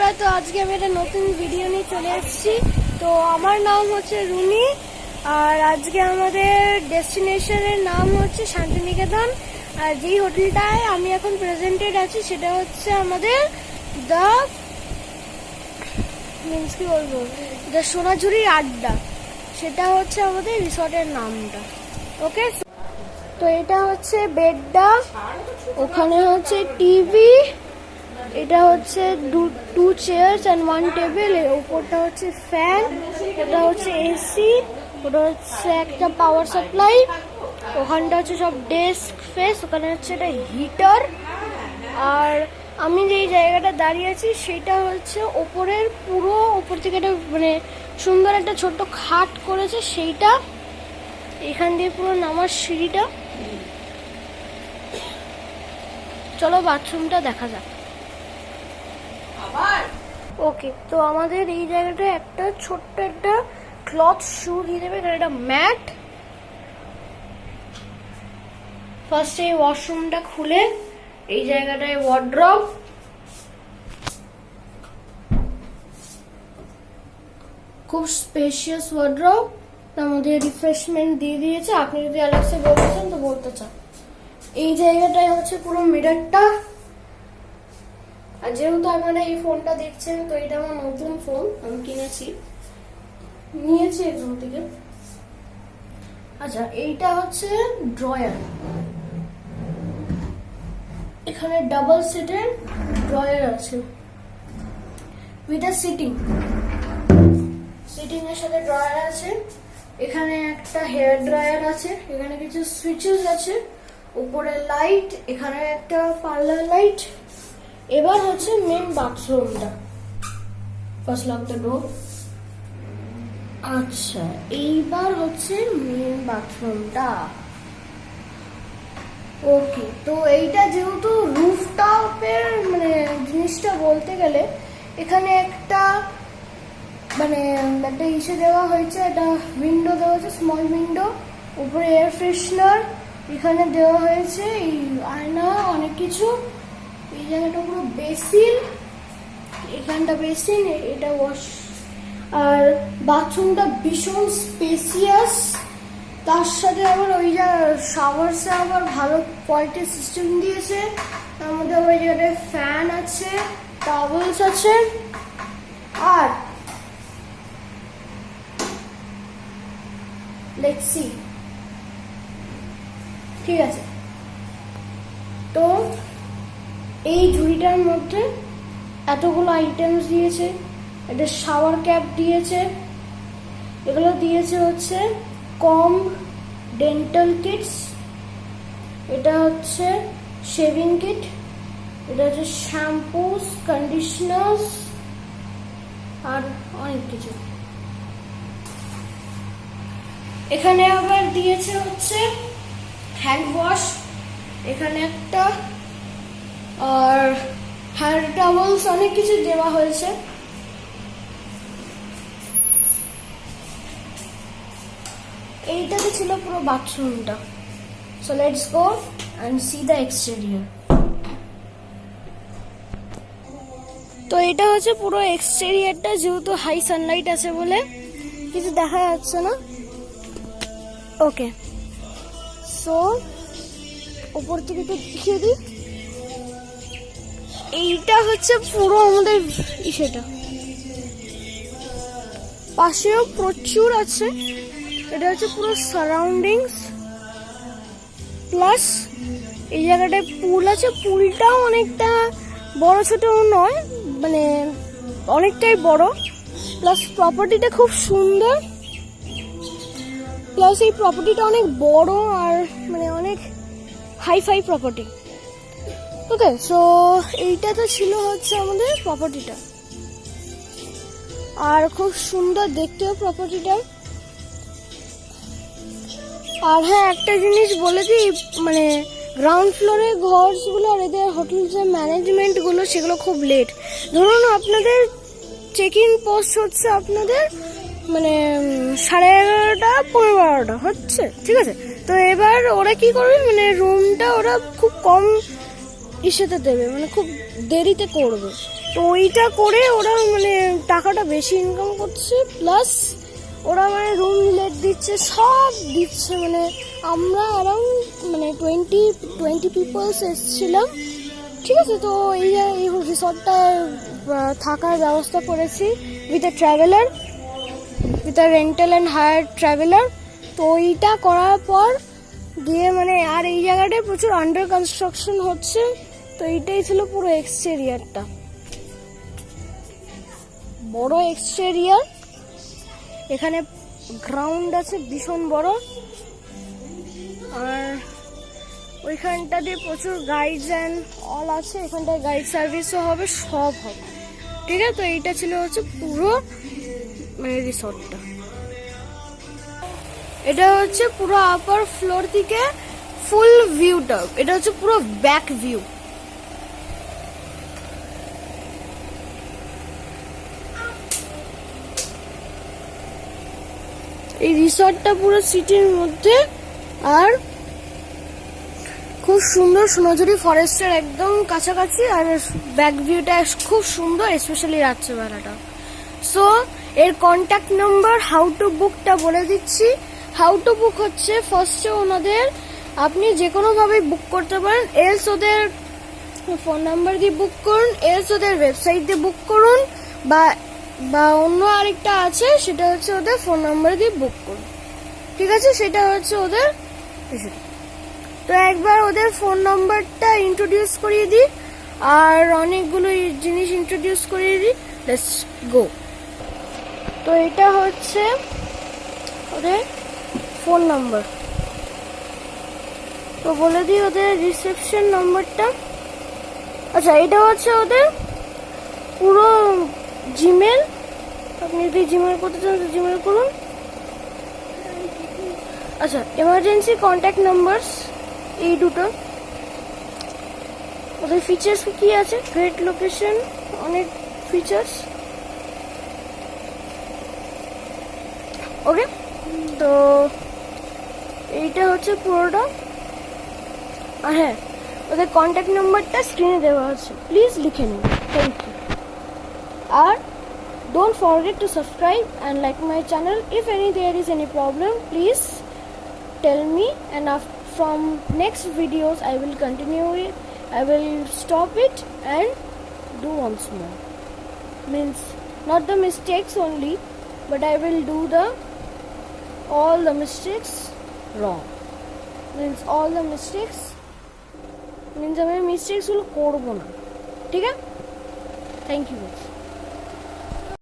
বন্ধুরা, তো আজকে আমি একটা নতুন ভিডিও নিয়ে চলে এসেছি। তো আমার নাম হচ্ছে রুনি, আর আজকে আমাদের ডেস্টিনেশনের নাম হচ্ছে শান্তিনিকেতন। আর যেই হোটেলটায় আমি এখন প্রেজেন্টেড আছি সেটা হচ্ছে আমাদের দ্য কি বলবো, দ্য সোনাঝুরির আড্ডা। সেটা হচ্ছে আমাদের রিসর্টের নামটা। ওকে, তো এটা হচ্ছে বেডটা, ওখানে হচ্ছে টিভি, এটা হচ্ছে two chairs and one table, এর উপরটা হচ্ছে ফ্যান, ওটা হচ্ছে এসি, ওটা হচ্ছে একটা পাওয়ার সাপ্লাই, ওখানটা হচ্ছে সব ডেস্ক ফেস, ওখানে হচ্ছে একটা হিটার। আর আমি যেই জায়গাটা দাঁড়িয়ে আছি সেটা হচ্ছে ওপরের পুরো ওপর থেকে একটা মানে সুন্দর একটা ছোট্ট খাট করেছে, সেইটা এখান দিয়ে পুরো নামার সিঁড়িটা। চলো বাথরুমটা দেখা যাক। ওকে, তো আমাদের এই জায়গাটা একটা ছোট্ট একটা ক্লথ শু দিয়ে দেবে, এখানে একটা ম্যাট। ফার্স্টে এই ওয়াশরুমটা খুলে এই জায়গাটায় ওয়ার্ড্রব, খুব স্পেশিয়াস ওয়ার্ড্রব। তার মধ্যে রিফ্রেশমেন্ট দিয়ে দিয়েছে, আপনি যদি অ্যালেক্সে বলতে চান তো বলতে চান। এই জায়গাটায় হচ্ছে পুরো মিররটা। আর যেহেতু আপনারা এই ফোনটা দেখছেন, তো এটা আমার নতুন ফোন, আমি নিয়েছি এখান থেকে। আচ্ছা, এইটা হচ্ছে ড্রয়ার, এখানে ডাবল সেটের ড্রয়ার আছে উইথ আ সিটিং এর সাথে ড্রয়ার আছে। এখানে একটা হেয়ার ড্রায়ার আছে, এখানে কিছু সুইচেস আছে, উপরে লাইট, এখানে একটা পার্লার লাইট। এবার হচ্ছে মেন বাথরুমটা, ফার্স্ট লক দ্য ডোর। আচ্ছা, এইবার হচ্ছে মেন বাথরুমটা। ওকে, তো এইটা যেহেতু রুফটপের মানে জিনিসটা বলতে গেলে, এখানে একটা মানে একটা ইসে দেওয়া হয়েছে, একটা উইন্ডো দেওয়া হয়েছে, স্মল উইন্ডো, উপরে এয়ার ফ্রেশনার, এখানে দেওয়া হয়েছে এই আয়না, অনেক কিছু। এই জায়গাটা পুরো বেসিন, এখানটা বেসিন, এটা ওয়াশ। আর বাথরুমটা ভীষণ স্পেসিয়াস, তার সাথে আবার ওই যা শাওয়ারসে আবার ভালো কোয়ালিটির সিস্টেম দিয়েছে। তার মধ্যে ওই জায়গাটায় ফ্যান আছে, টাওয়েলস আছে। আর লেটস সি, ঠিক আছে, তো এই ঝুড়িটার মধ্যে এতগুলো আইটেমস দিয়েছে। এটা শাওয়ার ক্যাপ দিয়েছে, এগুলো দিয়েছে হচ্ছে কম ডেন্টাল কিটস, এটা হচ্ছে শেভিং কিট, এটা হচ্ছে শ্যাম্পুস, কন্ডিশনার্স আর অনেক কিছু। এখানে আবার দিয়েছে হচ্ছে হ্যান্ড ওয়াশ, এখানে একটা, আর হেয়ার টাওয়েলস, অনেক কিছু দেওয়া হয়েছে। এইটাতে ছিল পুরো বাথরুমটা। So let's go and see the exterior. তো এটা হচ্ছে পুরো এক্সটেরিয়রটা, যেহেতু হাই সানলাইট আছে বলে কিছু দেখা যাচ্ছে না। ওকে, সো উপর থেকে একটু দেখিয়ে দিই। এইটা হচ্ছে পুরো আমাদের সেটা, পাশেও প্রচুর আছে। এটা হচ্ছে পুরো সারাউন্ডিংস, প্লাস এই জায়গাটায় পুল আছে, পুলটাও অনেকটা বড় ছোট নয়, মানে অনেকটাই বড়। প্লাস প্রপার্টিটা খুব সুন্দর, প্লাস এই প্রপার্টিটা অনেক বড় আর মানে অনেক হাইফাই প্রপার্টি। ওকে, সো এইটা তো ছিল হচ্ছে আমাদের প্রপার্টিটা, আর খুব সুন্দর দেখতেও প্রপার্টিটা। আর হ্যাঁ, একটা জিনিস বলে দিই, মানে গ্রাউন্ড ফ্লোরে ঘরগুলো আর এদের হোটেলের ম্যানেজমেন্টগুলো সেগুলো খুব লেট। ধরুন আপনাদের চেক ইন পোস্ট হচ্ছে আপনাদের মানে 11:30 12 হচ্ছে, ঠিক আছে। তো এবার ওরা কি করবে, মানে রুমটা ওরা খুব কম ইসেতে দেবে, মানে খুব দেরিতে করবে। তো ওইটা করে ওরা মানে টাকাটা বেশি ইনকাম করছে, প্লাস ওরা মানে রুম লেট দিচ্ছে, সব দিচ্ছে। মানে আমরা অ্যারাউন্ড মানে 20 পিপলস এসেছিলাম, ঠিক আছে। তো এই রিসর্টটা থাকার ব্যবস্থা করেছি with a traveller, with a rental and hire traveller. তো ওইটা করার পর দিয়ে মানে আর এই জায়গাটায় প্রচুর আন্ডার কনস্ট্রাকশন হচ্ছে। তো এইটাই ছিল পুরো এক্সটেরিয়ারটা, বড় এক্সটেরিয়ার। এখানে গ্রাউন্ড আছে ভীষণ বড়, আর ওইখানটা দিয়ে প্রচুর গাইডস অ্যান্ড অল আছে। এখানটায় গাইড সার্ভিসও হবে, সব হবে, ঠিক আছে। তো এইটা ছিল হচ্ছে পুরো মানে রিসর্টটা। এটা হচ্ছে পুরো আপার ফ্লোর থেকে ফুল ভিউটা, এটা হচ্ছে পুরো ব্যাক ভিউ। এই রিসর্টটা পুরো সিটির মধ্যে, আর খুব সুন্দর সোনাঝুরি ফরেস্টের একদম কাছাকাছি, আর ব্যাক ভিউটা খুব সুন্দর, স্পেশালি রাত্রেবেলাটা। সো এর কন্ট্যাক্ট নাম্বার, হাউ টু বুকটা বলে দিচ্ছি। হাউ টু বুক হচ্ছে ফার্স্টে ওনাদের আপনি যে কোনোভাবেই বুক করতে পারেন, এলস ওদের ফোন নাম্বার দিয়ে বুক করুন, এলস ওদের ওয়েবসাইট দিয়ে বুক করুন, বা অন্য আরেকটা আছে সেটা হচ্ছে ওদের ফোন নাম্বার দিয়ে বুক করুন, ঠিক আছে। সেটা হচ্ছে ওদের। তো একবার ওদের ফোন নাম্বারটা ইন্ট্রোডিউস করিয়ে দিই, আর অনেকগুলো জিনিস ইন্ট্রোডিউস করিয়ে দিই। Let's go. তো এটা হচ্ছে ওদের ফোন নাম্বার। তো বলে দিই ওদের রিসেপশন নাম্বারটা। আচ্ছা, এটা হচ্ছে ওদের পুরো জিমেল। আপনি যদি জিমেল করতে চান তো জিমেল করুন। আচ্ছা, এমার্জেন্সি কন্ট্যাক্ট নাম্বারস এই দুটো। ওদের ফিচার্স কি আছে? গ্রেট লোকেশন, অনেক ফিচার্স। ওকে, তো এইটা হচ্ছে পুরোটা। আর হ্যাঁ, ওদের কন্ট্যাক্ট নাম্বারটা স্ক্রিনে দেওয়া আছে, প্লিজ লিখে নিন। Thank you. আর don't forget to subscribe and like my channel. If there is any problem, please tell me, and from next videos I will continue it. I will stop it and do once more. Means not the mistakes only, but I will do all the mistakes wrong. Means all the mistakes means I mistakes will korbo na. ठीक है? Thank you guys.